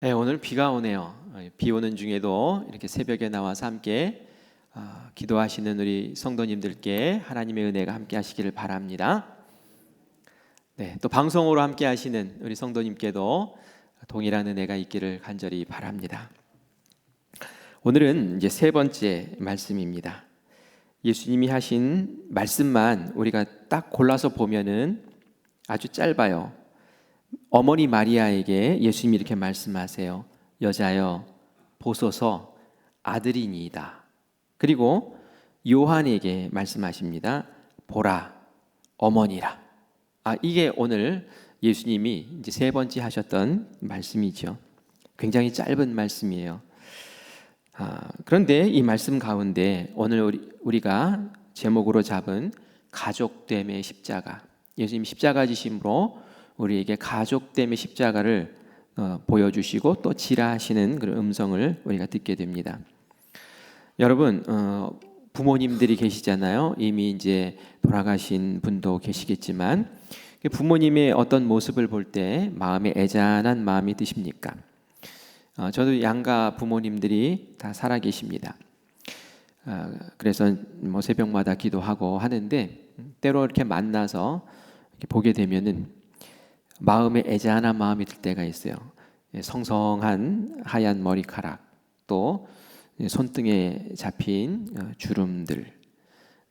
네, 오늘 비가 오네요. 비 오는 중에도 이렇게 새벽에 나와서 함께 기도하시는 우리 성도님들께 하나님의 은혜가 함께 하시기를 바랍니다. 네, 또 방송으로 함께 하시는 우리 성도님께도 동일한 은혜가 있기를 간절히 바랍니다. 오늘은 이제 세 번째 말씀입니다. 예수님이 하신 말씀만 우리가 딱 골라서 보면은 아주 짧아요. 어머니 마리아에게 예수님이 이렇게 말씀하세요. 여자여 보소서 아들이니이다. 그리고 요한에게 말씀하십니다. 보라 어머니라. 이게 오늘 예수님이 이제 세 번째 하셨던 말씀이죠. 굉장히 짧은 말씀이에요. 그런데 이 말씀 가운데 오늘 우리가 제목으로 잡은 가족됨의 십자가, 예수님 십자가 지심으로 우리에게 가족됨의 십자가를 보여주시고 또 지라하시는 그런 음성을 우리가 듣게 됩니다. 여러분, 부모님들이 계시잖아요. 이미 이제 돌아가신 분도 계시겠지만 부모님의 어떤 모습을 볼 때 마음에 애잔한 마음이 드십니까? 저도 양가 부모님들이 다 살아 계십니다. 그래서 뭐 새벽마다 기도하고 하는데 때로 이렇게 만나서 이렇게 보게 되면은 마음에 애잔한 마음이 들 때가 있어요. 성성한 하얀 머리카락, 또 손등에 잡힌 주름들,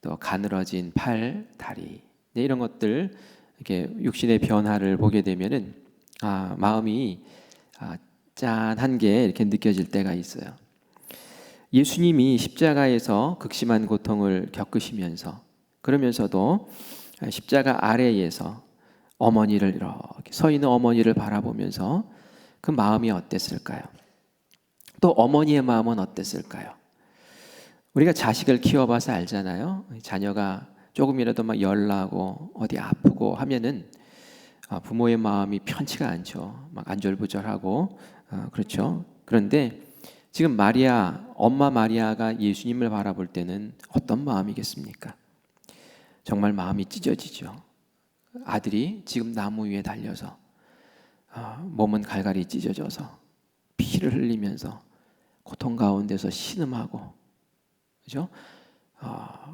또 가늘어진 팔, 다리, 이런 것들, 이렇게 육신의 변화를 보게 되면은 마음이 짠한 게 이렇게 느껴질 때가 있어요. 예수님이 십자가에서 극심한 고통을 겪으시면서, 그러면서도 십자가 아래에서 어머니를 이렇게 서 있는 어머니를 바라보면서 그 마음이 어땠을까요? 또 어머니의 마음은 어땠을까요? 우리가 자식을 키워봐서 알잖아요. 자녀가 조금이라도 막 열나고 어디 아프고 하면은 부모의 마음이 편치가 않죠. 막 안절부절하고 그렇죠. 그런데 지금 엄마 마리아가 예수님을 바라볼 때는 어떤 마음이겠습니까? 정말 마음이 찢어지죠. 아들이 지금 나무 위에 달려서 몸은 갈갈이 찢어져서 피를 흘리면서 고통 가운데서 신음하고, 그죠?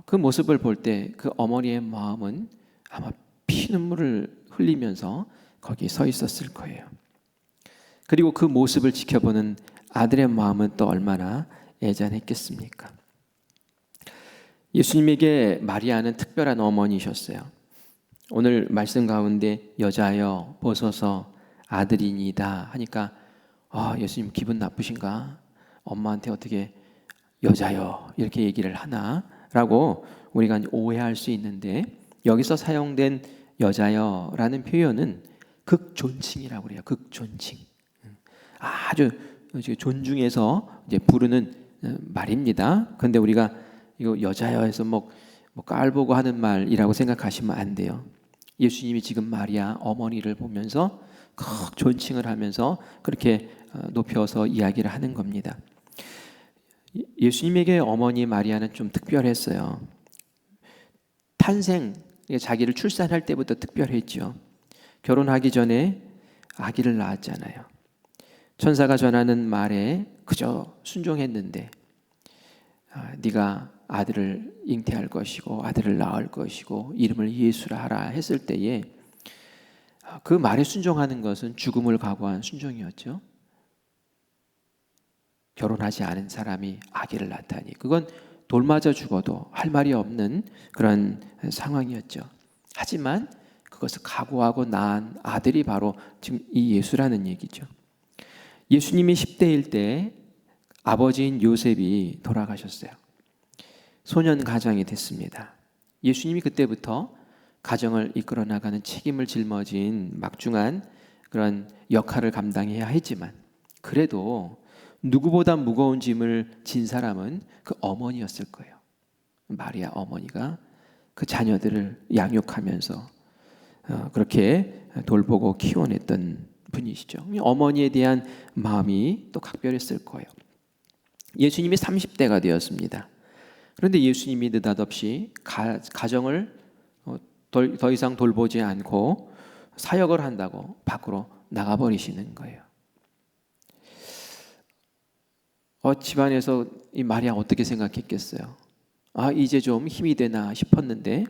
그 모습을 볼 때 그 어머니의 마음은 아마 피눈물을 흘리면서 거기 서 있었을 거예요. 그리고 그 모습을 지켜보는 아들의 마음은 또 얼마나 애잔했겠습니까? 예수님에게 마리아는 특별한 어머니셨어요. 오늘 말씀 가운데 여자여 보소서 아들이니이다 하니까 예수님 기분 나쁘신가? 엄마한테 어떻게 여자여 이렇게 얘기를 하나? 라고 우리가 오해할 수 있는데, 여기서 사용된 여자여라는 표현은 극존칭이라고 그래요. 극존칭. 아주 존중해서 이제 부르는 말입니다. 그런데 우리가 이거 여자여에서 뭐 깔보고 하는 말이라고 생각하시면 안 돼요. 예수님이 지금 마리아 어머니를 보면서 cực 존칭을 하면서 그렇게 높여서 이야기를 하는 겁니다. 예수님에게 어머니 마리아는 좀 특별했어요. 자기를 출산할 때부터 특별했죠. 결혼하기 전에 아기를 낳았잖아요. 천사가 전하는 말에 그저 순종했는데 네가 아들을 잉태할 것이고 아들을 낳을 것이고 이름을 예수라 하라 했을 때에 그 말에 순종하는 것은 죽음을 각오한 순종이었죠. 결혼하지 않은 사람이 아기를 낳다니 그건 돌 맞아 죽어도 할 말이 없는 그런 상황이었죠. 하지만 그것을 각오하고 낳은 아들이 바로 지금 이 예수라는 얘기죠. 예수님이 10대일 때 아버지인 요셉이 돌아가셨어요. 소년 가장이 됐습니다. 예수님이 그때부터 가정을 이끌어 나가는 책임을 짊어진 막중한 그런 역할을 감당해야 했지만, 그래도 누구보다 무거운 짐을 진 사람은 그 어머니였을 거예요. 마리아 어머니가 그 자녀들을 양육하면서 그렇게 돌보고 키워냈던 분이시죠. 어머니에 대한 마음이 또 각별했을 거예요. 예수님이 30대가 되었습니다. 그런데 예수님이 느닷없이 가정을 더 이상 돌보지 않고 사역을 한다고 밖으로 나가버리시는 거예요. 집안에서 이 마리아 어떻게 생각했겠어요? 이제 좀 힘이 되나 싶었는데,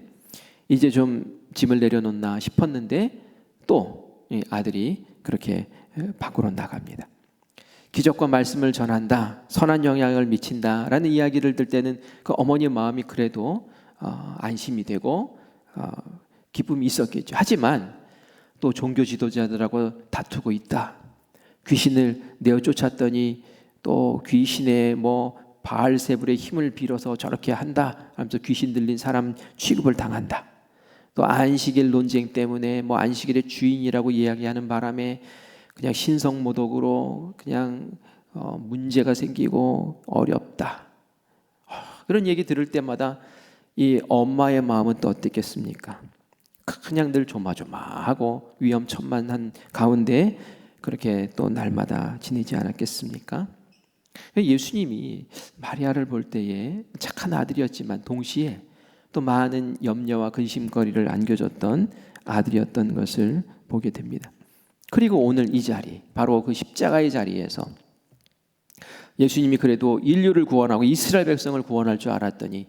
이제 좀 짐을 내려놓나 싶었는데 또 이 아들이 그렇게 밖으로 나갑니다. 기적과 말씀을 전한다, 선한 영향을 미친다라는 이야기를 들 때는 그 어머니의 마음이 그래도 안심이 되고 기쁨이 있었겠죠. 하지만 또 종교 지도자들하고 다투고 있다, 귀신을 내어 쫓았더니 또 귀신의 바알세불의 힘을 빌어서 저렇게 한다 하면서 귀신 들린 사람 취급을 당한다, 또 안식일 논쟁 때문에 안식일의 주인이라고 이야기하는 바람에 그냥 신성모독으로 그냥 문제가 생기고 어렵다, 그런 얘기 들을 때마다 이 엄마의 마음은 또 어땠겠습니까? 그냥 늘 조마조마하고 위험천만한 가운데 그렇게 또 날마다 지내지 않았겠습니까? 예수님이 마리아를 볼 때에 착한 아들이었지만 동시에 또 많은 염려와 근심거리를 안겨줬던 아들이었던 것을 보게 됩니다. 그리고 오늘 이 자리, 바로 그 십자가의 자리에서 예수님이 그래도 인류를 구원하고 이스라엘 백성을 구원할 줄 알았더니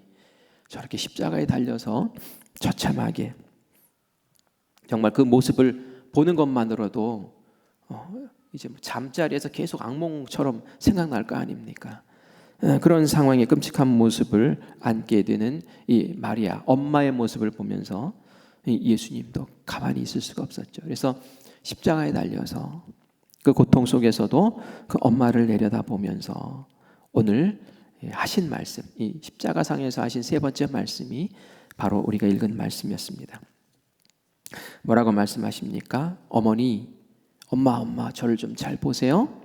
저렇게 십자가에 달려서 처참하게, 정말 그 모습을 보는 것만으로도 이제 잠자리에서 계속 악몽처럼 생각날 거 아닙니까? 그런 상황의 끔찍한 모습을 안게 되는 이 마리아, 엄마의 모습을 보면서 예수님도 가만히 있을 수가 없었죠. 그래서 십자가에 달려서 그 고통 속에서도 그 엄마를 내려다보면서 오늘 하신 말씀, 이 십자가상에서 하신 세 번째 말씀이 바로 우리가 읽은 말씀이었습니다. 뭐라고 말씀하십니까? 어머니, 엄마, 저를 좀 잘 보세요.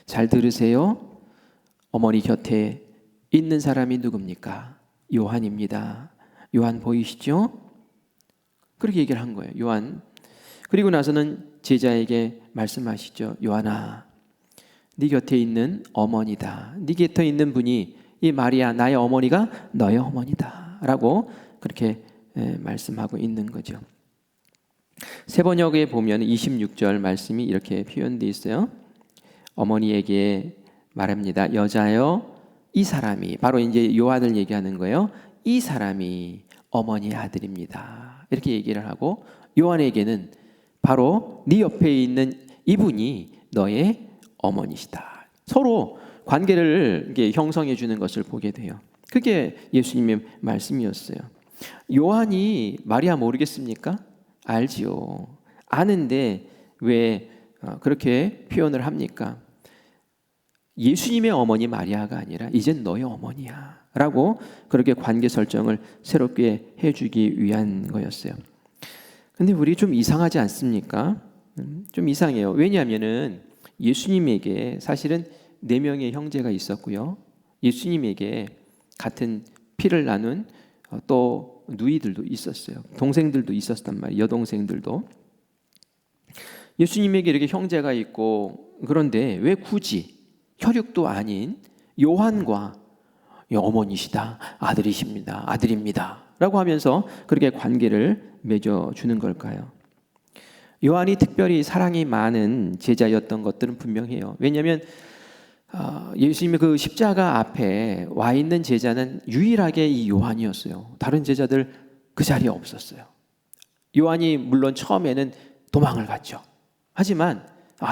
잘 들으세요. 어머니 곁에 있는 사람이 누굽니까? 요한입니다. 요한 보이시죠? 그렇게 얘기를 한 거예요. 요한. 그리고 나서는 제자에게 말씀하시죠. 요한아, 네 곁에 있는 어머니다. 네 곁에 있는 분이 이 마리아, 나의 어머니가 너의 어머니다 라고 그렇게 말씀하고 있는 거죠. 세번역에 보면 26절 말씀이 이렇게 표현되어 있어요. 어머니에게 말합니다. 여자여, 이 사람이, 바로 이제 요한을 얘기하는 거예요. 이 사람이 어머니의 아들입니다. 이렇게 얘기를 하고, 요한에게는 바로 네 옆에 있는 이분이 너의 어머니시다. 서로 관계를 형성해 주는 것을 보게 돼요. 그게 예수님의 말씀이었어요. 요한이 마리아 모르겠습니까? 알지요. 아는데 왜 그렇게 표현을 합니까? 예수님의 어머니 마리아가 아니라 이젠 너의 어머니야 라고 그렇게 관계 설정을 새롭게 해주기 위한 거였어요. 근데 우리 좀 이상하지 않습니까? 좀 이상해요. 왜냐하면은 예수님에게 사실은 4명의 형제가 있었고요, 예수님에게 같은 피를 나눈 또 누이들도 있었어요. 동생들도 있었단 말이에요. 여동생들도. 예수님에게 이렇게 형제가 있고, 그런데 왜 굳이 혈육도 아닌 요한과 어머니시다, 아들이십니다, 아들입니다 라고 하면서 그렇게 관계를 맺어주는 걸까요? 요한이 특별히 사랑이 많은 제자였던 것들은 분명해요. 왜냐하면 예수님의 그 십자가 앞에 와 있는 제자는 유일하게 이 요한이었어요. 다른 제자들 그 자리에 없었어요. 요한이 물론 처음에는 도망을 갔죠. 하지만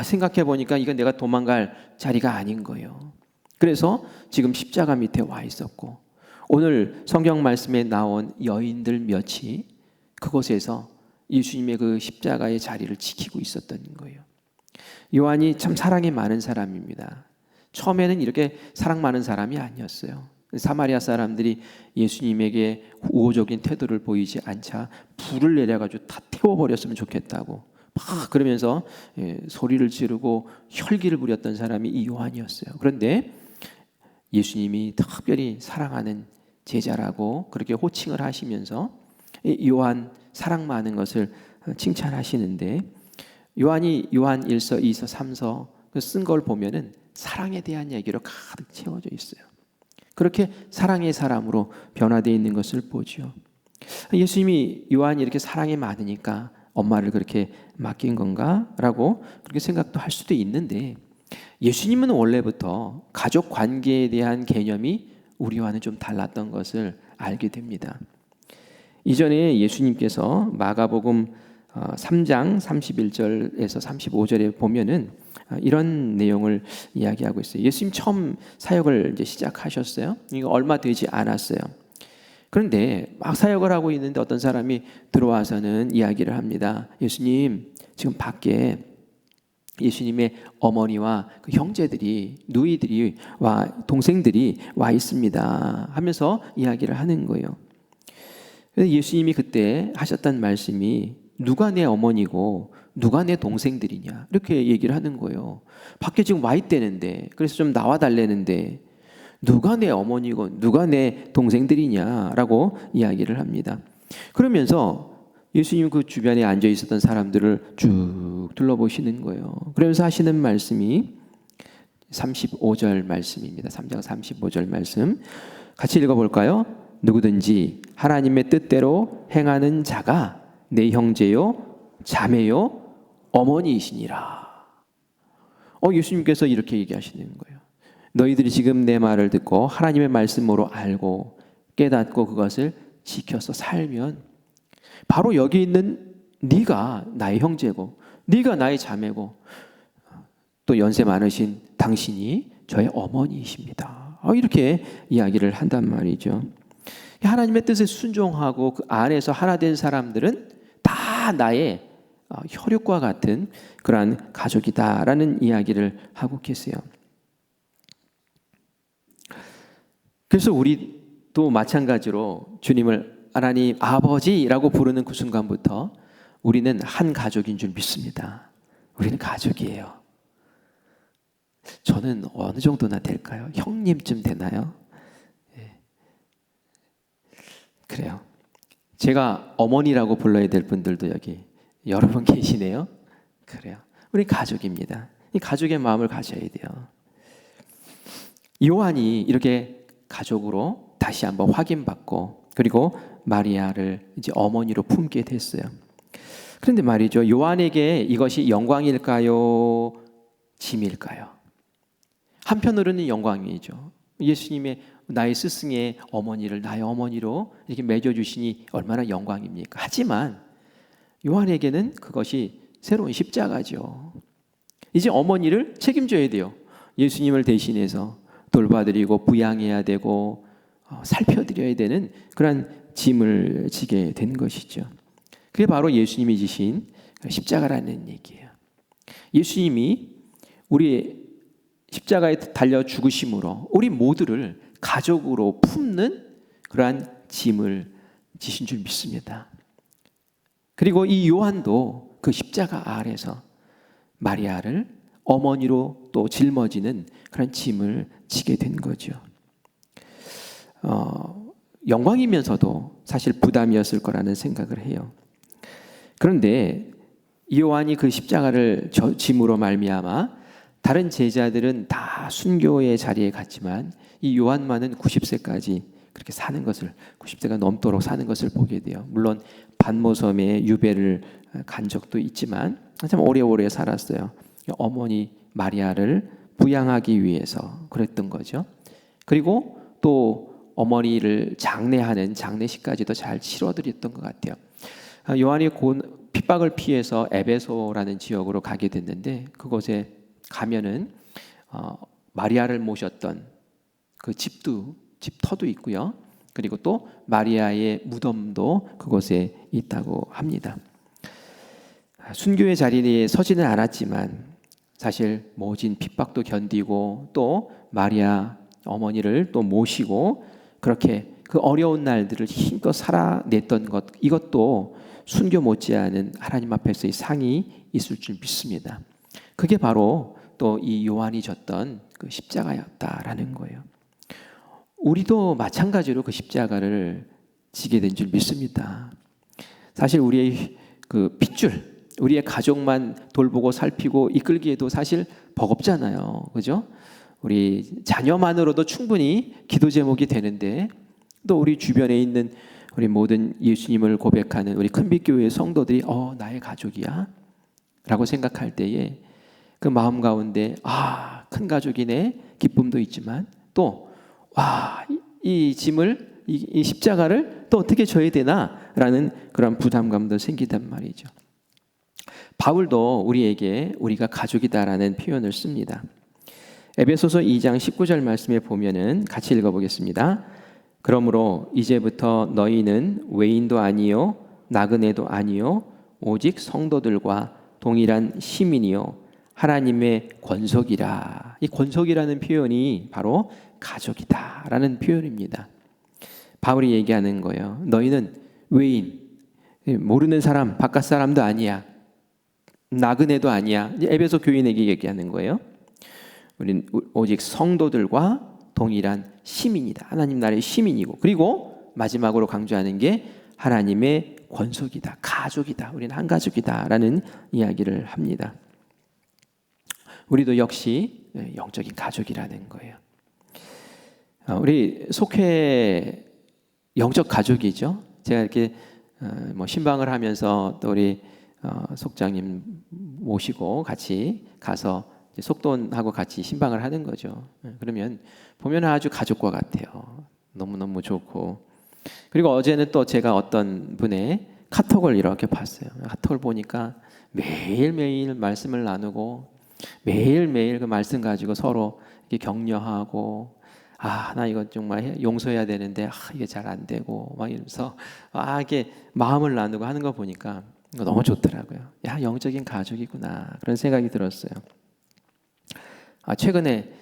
생각해 보니까 이건 내가 도망갈 자리가 아닌 거예요. 그래서 지금 십자가 밑에 와 있었고, 오늘 성경 말씀에 나온 여인들 몇이 그곳에서 예수님의 그 십자가의 자리를 지키고 있었던 거예요. 요한이 참 사랑이 많은 사람입니다. 처음에는 이렇게 사랑 많은 사람이 아니었어요. 사마리아 사람들이 예수님에게 우호적인 태도를 보이지 않자 불을 내려가지고 다 태워버렸으면 좋겠다고 막 그러면서 소리를 지르고 혈기를 부렸던 사람이 이 요한이었어요. 그런데 예수님이 특별히 사랑하는 제자라고 그렇게 호칭을 하시면서 이 요한 사랑 많은 것을 칭찬하시는데, 요한이 요한 1서, 2서, 3서 쓴 걸 보면은 사랑에 대한 얘기로 가득 채워져 있어요. 그렇게 사랑의 사람으로 변화되어 있는 것을 보죠. 예수님이 요한이 이렇게 사랑이 많으니까 엄마를 그렇게 맡긴 건가? 라고 그렇게 생각도 할 수도 있는데, 예수님은 원래부터 가족 관계에 대한 개념이 우리와는 좀 달랐던 것을 알게 됩니다. 이전에 예수님께서 마가복음 3장 31절에서 35절에 보면은 이런 내용을 이야기하고 있어요. 예수님 처음 사역을 이제 시작하셨어요. 이거 얼마 되지 않았어요. 그런데 막 사역을 하고 있는데 어떤 사람이 들어와서는 이야기를 합니다. 예수님, 지금 밖에 예수님의 어머니와 그 형제들이, 누이들이 동생들이 와 있습니다 하면서 이야기를 하는 거예요. 그래서 예수님이 그때 하셨던 말씀이 누가 내 어머니고 누가 내 동생들이냐 이렇게 얘기를 하는 거예요. 밖에 지금 와 있다는데, 그래서 좀 나와 달래는데 누가 내 어머니고 누가 내 동생들이냐라고 이야기를 합니다. 그러면서 예수님 그 주변에 앉아 있었던 사람들을 쭉 둘러보시는 거예요. 그러면서 하시는 말씀이 35절 말씀입니다. 3장 35절 말씀 같이 읽어볼까요? 누구든지 하나님의 뜻대로 행하는 자가 내 형제요 자매요 어머니이시니라. 예수님께서 이렇게 얘기하시는 거예요. 너희들이 지금 내 말을 듣고 하나님의 말씀으로 알고 깨닫고 그것을 지켜서 살면 바로 여기 있는 네가 나의 형제고 네가 나의 자매고 또 연세 많으신 당신이 저의 어머니이십니다. 이렇게 이야기를 한단 말이죠. 하나님의 뜻에 순종하고 그 안에서 하나 된 사람들은 다 나의 혈육과 같은 그러한 가족이다라는 이야기를 하고 계세요. 그래서 우리도 마찬가지로 주님을 하나님 아버지라고 부르는 그 순간부터 우리는 한 가족인 줄 믿습니다. 우리는 가족이에요. 저는 어느 정도나 될까요? 형님쯤 되나요? 그래요. 제가 어머니라고 불러야 될 분들도 여기 여러 분 계시네요. 그래요. 우리 가족입니다. 이 가족의 마음을 가져야 돼요. 요한이 이렇게 가족으로 다시 한번 확인받고 그리고 마리아를 이제 어머니로 품게 됐어요. 그런데 말이죠. 요한에게 이것이 영광일까요? 짐일까요? 한편으로는 영광이죠. 예수님의 나의 스승의 어머니를 나의 어머니로 이렇게 맺어주시니 얼마나 영광입니까? 하지만 요한에게는 그것이 새로운 십자가죠. 이제 어머니를 책임져야 돼요. 예수님을 대신해서 돌봐드리고 부양해야 되고 살펴드려야 되는 그런 짐을 지게 된 것이죠. 그게 바로 예수님이 지신 십자가라는 얘기예요. 예수님이 우리 십자가에 달려 죽으심으로 우리 모두를 가족으로 품는 그러한 짐을 지신 줄 믿습니다. 그리고 이 요한도 그 십자가 아래서 마리아를 어머니로 또 짊어지는 그런 짐을 지게 된 거죠. 영광이면서도 사실 부담이었을 거라는 생각을 해요. 그런데 이 요한이 그 십자가를 짐으로 말미암아 다른 제자들은 다 순교의 자리에 갔지만 이 요한만은 90세까지 그렇게 사는 것을 90세가 넘도록 사는 것을 보게 돼요. 물론 반모섬에 유배를 간 적도 있지만 참 오래오래 살았어요. 어머니 마리아를 부양하기 위해서 그랬던 거죠. 그리고 또 어머니를 장례하는 장례식까지도 잘 치러드렸던 것 같아요. 요한이 핍박을 피해서 에베소라는 지역으로 가게 됐는데 그곳에 가면은 마리아를 모셨던 그 집터도 있고요. 그리고 또 마리아의 무덤도 그곳에 있다고 합니다. 순교의 자리에 서지는 않았지만 사실 모진 핍박도 견디고 또 마리아 어머니를 또 모시고 그렇게 그 어려운 날들을 힘껏 살아냈던 것, 이것도 순교 못지않은 하나님 앞에서의 상이 있을 줄 믿습니다. 그게 바로 또 이 요한이 졌던 그 십자가였다라는 거예요. 우리도 마찬가지로 그 십자가를 지게 된 줄 믿습니다. 사실 우리의 그 핏줄, 우리의 가족만 돌보고 살피고 이끌기에도 사실 버겁잖아요. 그죠? 우리 자녀만으로도 충분히 기도 제목이 되는데 또 우리 주변에 있는 우리 모든 예수님을 고백하는 우리 큰빛교회 성도들이 나의 가족이야? 라고 생각할 때에 그 마음 가운데 큰 가족이네 기쁨도 있지만 또 이 짐을 이 십자가를 또 어떻게 져야 되나라는 그런 부담감도 생기단 말이죠. 바울도 우리에게 우리가 가족이다라는 표현을 씁니다. 에베소서 2장 19절 말씀에 보면은 같이 읽어보겠습니다. 그러므로 이제부터 너희는 외인도 아니요 나그네도 아니요 오직 성도들과 동일한 시민이요 하나님의 권속이라. 이 권속이라는 표현이 바로 가족이다라는 표현입니다. 바울이 얘기하는 거예요. 너희는 외인, 모르는 사람, 바깥 사람도 아니야. 나그네도 아니야. 에베소 교인에게 얘기하는 거예요. 우린 오직 성도들과 동일한 시민이다. 하나님 나라의 시민이고, 그리고 마지막으로 강조하는 게 하나님의 권속이다, 가족이다. 우리는 한 가족이다라는 이야기를 합니다. 우리도 역시 영적인 가족이라는 거예요. 우리 속회 영적 가족이죠. 제가 이렇게 신방을 하면서 또 우리 속장님 모시고 같이 가서 속돈하고 같이 신방을 하는 거죠. 그러면 보면 아주 가족과 같아요. 너무너무 좋고. 그리고 어제는 또 제가 어떤 분의 카톡을 이렇게 봤어요. 카톡을 보니까 매일매일 말씀을 나누고 매일매일 그 말씀 가지고 서로 이렇게 격려하고 나 이거 정말 용서해야 되는데 이게 잘 안 되고 막 이러면서 이게 마음을 나누고 하는 거 보니까 너무 좋더라고요. 영적인 가족이구나 그런 생각이 들었어요. 최근에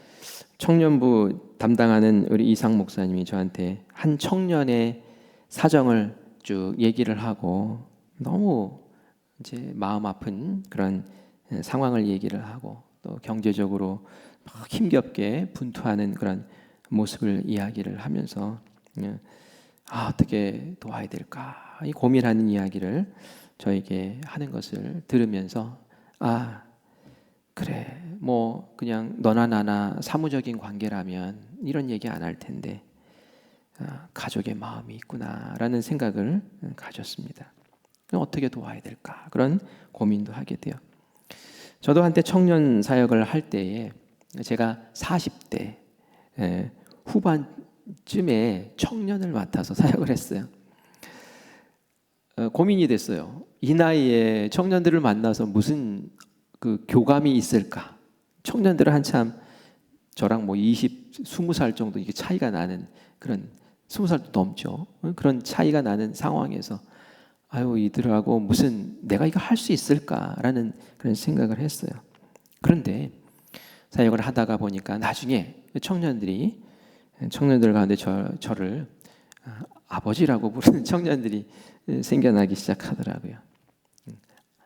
청년부 담당하는 우리 이상 목사님이 저한테 한 청년의 사정을 쭉 얘기를 하고 너무 이제 마음 아픈 그런 상황을 얘기를 하고 또 경제적으로 막 힘겹게 분투하는 그런 모습을 이야기를 하면서 어떻게 도와야 될까 이 고민하는 이야기를 저에게 하는 것을 들으면서 그래 그냥 너나 나나 사무적인 관계라면 이런 얘기 안 할 텐데 가족의 마음이 있구나라는 생각을 가졌습니다. 어떻게 도와야 될까 그런 고민도 하게 돼요. 저도 한때 청년 사역을 할 때에 제가 40대 후반쯤에 청년을 맡아서 사역을 했어요. 고민이 됐어요. 이 나이에 청년들을 만나서 무슨 그 교감이 있을까? 청년들은 한참 저랑 20살 정도 이게 차이가 나는 그런 20살도 넘죠. 그런 차이가 나는 상황에서 이들하고 무슨 내가 이거 할 수 있을까라는 그런 생각을 했어요. 그런데 사역을 하다가 보니까 나중에 청년들 가운데 저를 아버지라고 부르는 청년들이 생겨나기 시작하더라고요.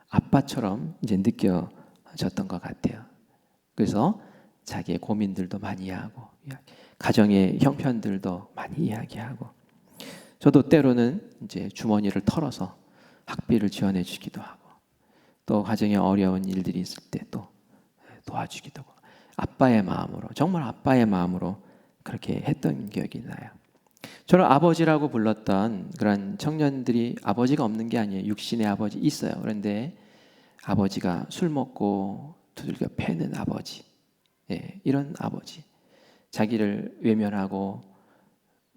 아빠처럼 이제 느껴졌던 것 같아요. 그래서 자기의 고민들도 많이 하고 가정의 형편들도 많이 이야기하고 저도 때로는 이제 주머니를 털어서 학비를 지원해 주기도 하고 또 가정에 어려운 일들이 있을 때 또 도와주기도 하고 아빠의 마음으로 정말 아빠의 마음으로 그렇게 했던 기억이 나요. 저를 아버지라고 불렀던 그런 청년들이 아버지가 없는 게 아니에요. 육신의 아버지 있어요. 그런데 아버지가 술 먹고 두들겨 패는 아버지, 이런 아버지, 자기를 외면하고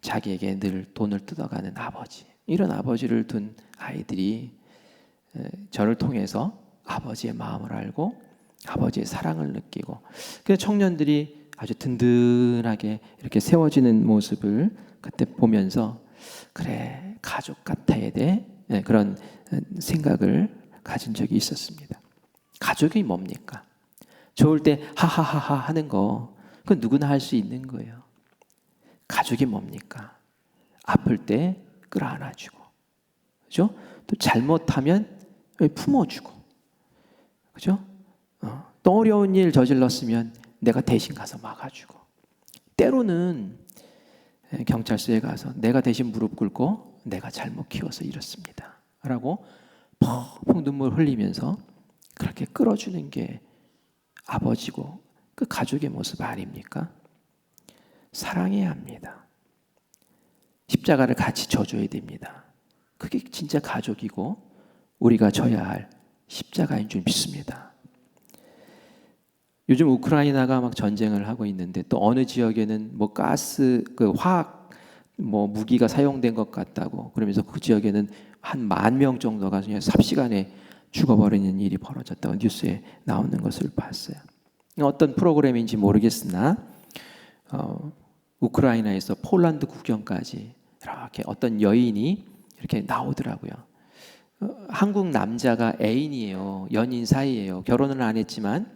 자기에게 늘 돈을 뜯어가는 아버지, 이런 아버지를 둔 아이들이 저를 통해서 아버지의 마음을 알고 아버지의 사랑을 느끼고 그래서 청년들이 아주 든든하게 이렇게 세워지는 모습을 그때 보면서 그래 가족 같아야 돼 그런 생각을 가진 적이 있었습니다. 가족이 뭡니까? 좋을 때 하하하하 하는 거 그건 누구나 할 수 있는 거예요. 가족이 뭡니까? 아플 때 끌어안아주고, 그죠? 또 잘못하면 품어주고, 그죠? 또 어려운 일 저질렀으면 내가 대신 가서 막아주고, 때로는 경찰서에 가서 내가 대신 무릎 꿇고 내가 잘못 키워서 이렇습니다 라고 펑펑 눈물 흘리면서 그렇게 끌어주는 게 아버지고 그 가족의 모습 아닙니까? 사랑해야 합니다. 십자가를 같이 져줘야 됩니다. 그게 진짜 가족이고 우리가 져야 할 십자가인 줄 믿습니다. 요즘 우크라이나가 막 전쟁을 하고 있는데 또 어느 지역에는 뭐 가스 그 화학 뭐 무기가 사용된 것 같다고 그러면서 그 지역에는 한 10,000명 정도가 그냥 삽시간에 죽어버리는 일이 벌어졌다고 뉴스에 나오는 것을 봤어요. 어떤 프로그램인지 모르겠으나 우크라이나에서 폴란드 국경까지 이렇게 어떤 여인이 이렇게 나오더라고요. 한국 남자가 애인이에요. 연인 사이예요. 결혼은 안 했지만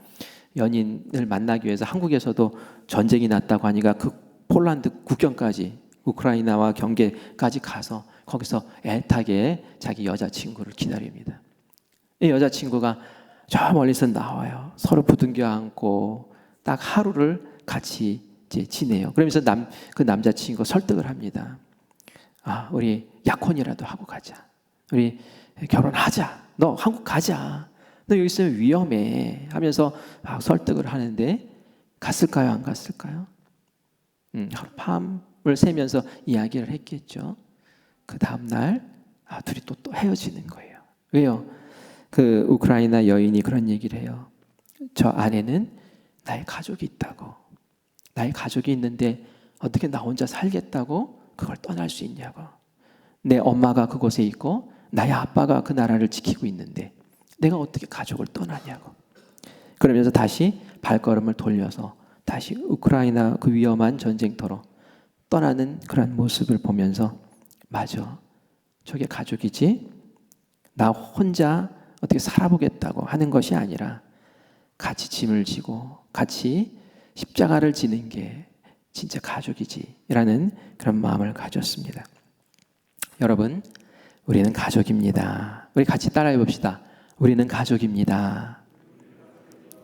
연인을 만나기 위해서 한국에서도 전쟁이 났다고 하니까 그 폴란드 국경까지 우크라이나와 경계까지 가서 거기서 애타게 자기 여자친구를 기다립니다. 이 여자친구가 저 멀리서 나와요. 서로 부둥켜 안고 딱 하루를 같이 이제 지내요. 그러면서 그 남자친구가 설득을 합니다. 우리 약혼이라도 하고 가자. 우리 결혼하자. 너 한국 가자. 너 여기 있으면 위험해. 하면서 막 설득을 하는데 갔을까요? 안 갔을까요? 하룻밤을 새면서 이야기를 했겠죠. 그 다음날 둘이 또 헤어지는 거예요. 왜요? 그 우크라이나 여인이 그런 얘기를 해요. 저 안에는 나의 가족이 있다고. 나의 가족이 있는데 어떻게 나 혼자 살겠다고 그걸 떠날 수 있냐고. 내 엄마가 그곳에 있고 나의 아빠가 그 나라를 지키고 있는데 내가 어떻게 가족을 떠나냐고. 그러면서 다시 발걸음을 돌려서 다시 우크라이나 그 위험한 전쟁터로 떠나는 그런 모습을 보면서 맞아. 저게 가족이지. 나 혼자 어떻게 살아보겠다고 하는 것이 아니라 같이 짐을 지고 같이 십자가를 지는 게 진짜 가족이지 라는 그런 마음을 가졌습니다. 여러분, 우리는 가족입니다. 우리 같이 따라해 봅시다. 우리는 가족입니다.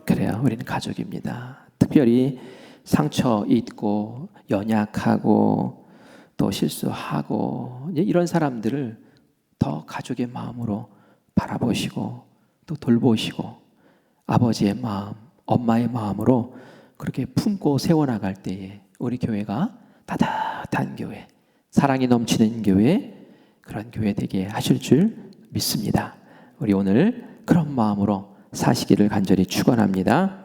그래요. 우리는 가족입니다. 특별히 상처 있고 연약하고 또 실수하고 이런 사람들을 더 가족의 마음으로 바라보시고 또 돌보시고 아버지의 마음, 엄마의 마음으로 그렇게 품고 세워나갈 때에 우리 교회가 따뜻한 교회, 사랑이 넘치는 교회, 그런 교회 되게 하실 줄 믿습니다. 우리 오늘 그런 마음으로 사시기를 간절히 축원합니다.